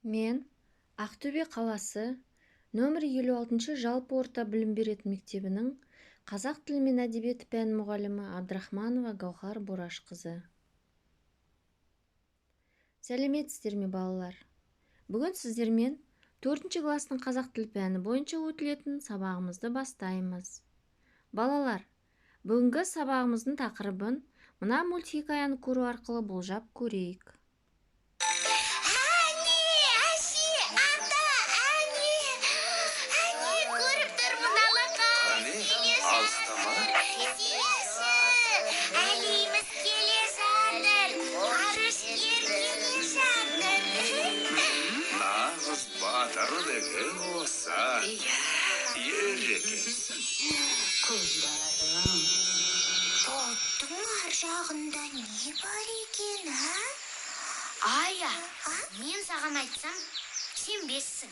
Мен Ақтөбе қаласы нөмір 56 жалпы орта білім беретін мектебінің қазақ тілі мен әдебиеті пәні мұғалімі Абдрахманова Гаухар Борашқызы. Сәлеметсіздер ме, балалар? Бүгін сіздермен 4 кластың қазақ тілі пәні бойынша өтілетін сабағымызды бастаймыз. Балалар, бүгінгі сабағымыздың тақырыбын мына мультхикаяны көру арқылы болжап көрейік. Батыры деген осы. Ер екенсің. Қыздарым, бұлттың ар жағында не бар екен, Ая, мен саған айтсам, сенбессің.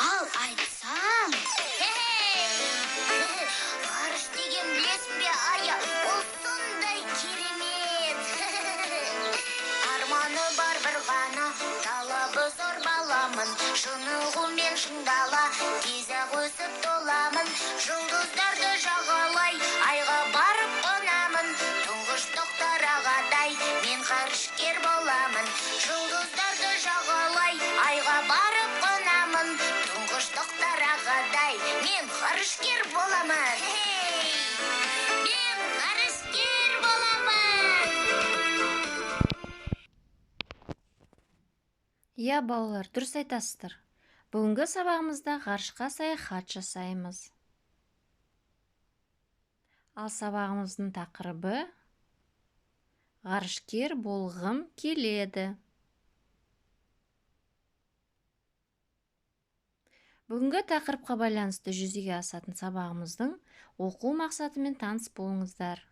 Ал айтсам... Ғарыш деген білесің бе, Ая, ол сондай керемет. Арманы бар бір ғана, талабы зор баламын. Шынығумен шыңдала, тез-ақ өсіп толамын. Жұлдыздарды жағалай, айға барып қонамын. Тұңғыш Тоқтар ағадай, мен ғарышкер боламын. Жұлдыздарды жағалай, айға барып қонамын. Тұңғыш Тоқтар ағадай, мен ғарышкер боламын. Мен ғарышкер боламын. Иә, балалар, дұрыс айтасыздар. Бүгінгі сабағымызда ғарышқа саяхат жасаймыз. Ал сабағымыздың тақырыбы ғарышкер болғым келеді. Бүгінгі тақырыпқа байланысты жүзеге асатын сабағымыздың оқу мақсатымен таныс болыңыздар.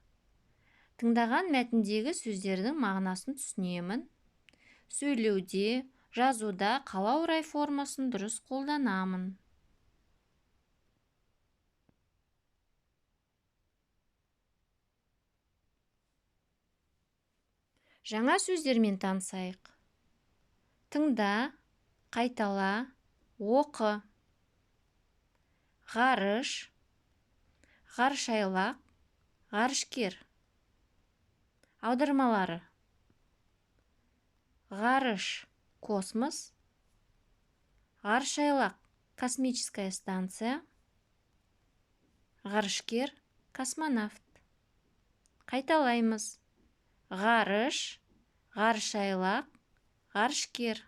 Тыңдаған мәтіндегі сөздердің мағынасын түсінемін. Сөйлеуде, жазуда қалау орай формасын дұрыс қолданамын. Жаңа сөздермен танысайық. Тыңда, қайтала, оқы. Ғарыш, ғарышайлақ, ғарышкер. Аудармалары. Ғарыш, космос. Ғарышайлақ, космическая станция. Ғарышкер, космонавт. Қайталаймыз. Ғарыш, ғарышайлақ, ғарышкер.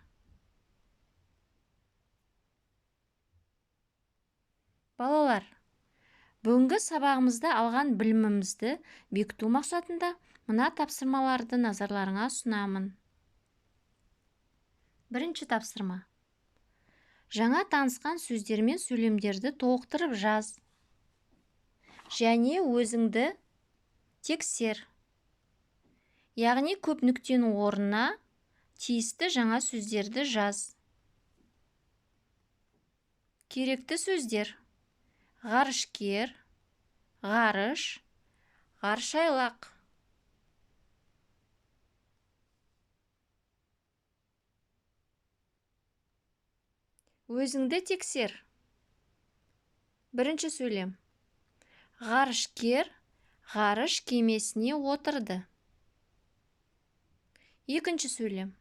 Балалар, бүгінгі сабағымызда алған білімімізді бекіту мақсатында мына тапсырмаларды назарларыңа ұсынамын. Бірінші тапсырма. Жаңа танысқан сөздер мен сөйлемдерді толықтырып жаз. Және өзіңді тексер. Яғни көп нүктенің орнына тиісті жаңа сөздерді жаз. Керекті сөздер: ғарышкер, ғарыш, ғарышайлақ. Өзіңді тексер. Бірінші сөйлем. Ғарышкер ғарыш кемесіне отырды. Екінші сөйлем.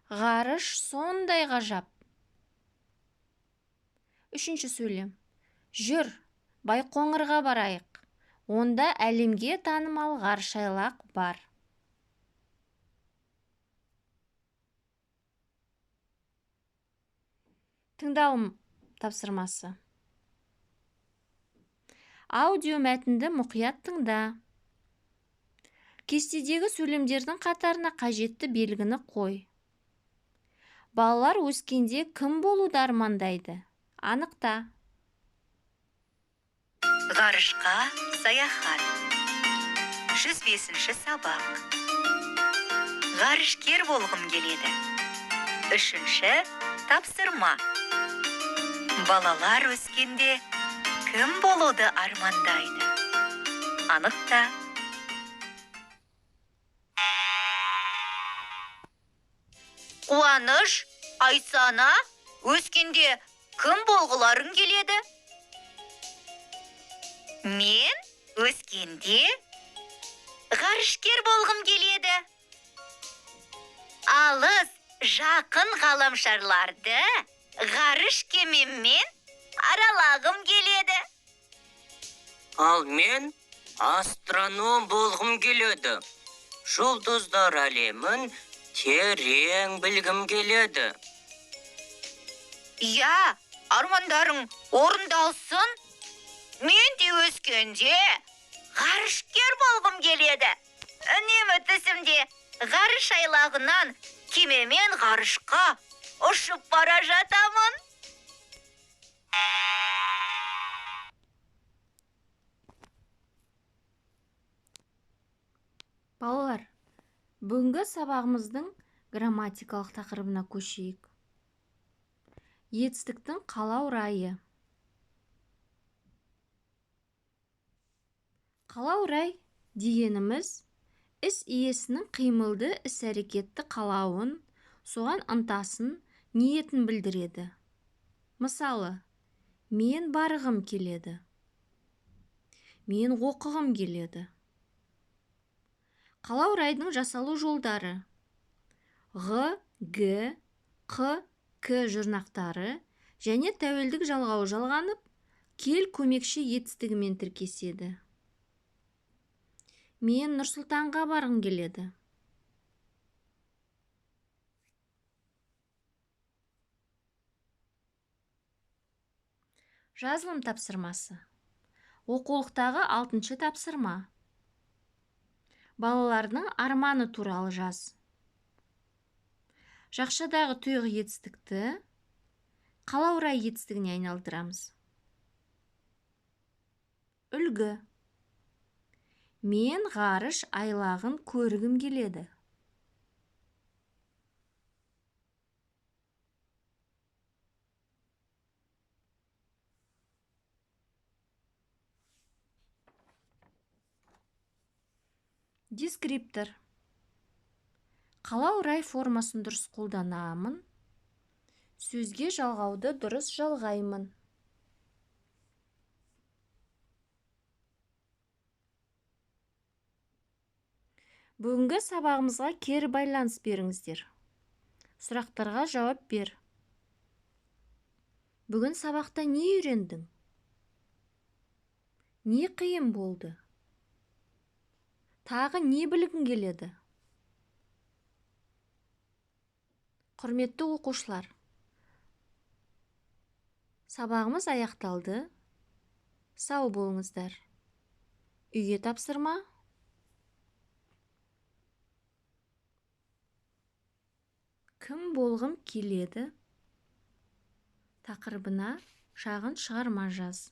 Ғарыш сондай ғажап. Үшінші сөйлем. Жүр, Байқоңырға барайық. Онда әлемге танымал ғарышайлақ бар. Тыңдалым тапсырмасы. Аудио мәтінді мұқият тыңда. Кестедегі сөйлемдердің қатарына қажетті белгіні қой. Балалар өскенде кім болуды армандайды? Анықта. Ғарышқа саяхат. 105-ші сабақ. Ғарышкер болғым келеді. 3-ші тапсырма. Балалар өскенде кім болуды армандайды? Анықта. Қуаныш Айсана, өскенде кім болғыларың келеді? Мен өскенде ғарышкер болғым келеді. Алыс, жақын ғаламшарларды ғарыш кемеммен аралағым келеді. Ал мен астроном болғым келеді. Жұлдыздар әлемін терең білгім келеді. Я, армандарың орындалсын. Мен де өскенде ғарышкер болғым келеді. Үнемі түсімде ғарыш айлағынан кемемен ғарышқа ұшып бара жатамын. Балалар, бүгінгі сабағымыздың грамматикалық тақырыбына көшейік. Етістіктің қалау райы. Қалау рай дегеніміз іс иесінің қимылды іс-әрекетті қалауын, соған ынтасын, ниетін білдіреді. Мысалы, мен барғым келеді. Мен оқығым келеді. Қалау райдың жасалу жолдары: Г, Г, Қ, К жұрнақтары және тәуелдік жалғауы жалғанып, кел көмекші етістігімен тіркеседі. Мен Нұрсұлтанға барғым келеді. Жазылым тапсырмасы. Оқулықтағы 6-шы тапсырма. Балалардың арманы туралы жаз. Жақшадағы тұйық етістікті қалау рай етістігіне айналдырамыз. Үлгі. Мен ғарыш айлағын көргім келеді. Дескриптор. Қалау рай формасын дұрыс қолданамын. Сөзге жалғауды дұрыс жалғаймын. Бүгінгі сабағымызға кері байланыс беріңіздер. Сұрақтарға жауап бер. Бүгін сабақта не үйрендің? Не қиын болды? Тағы не білгің келеді? Құрметті оқушылар, сабағымыз аяқталды. Сау болыңыздар. Үйге тапсырма. Кім болғым келеді? Тақырыбына шағын шығарма жаз.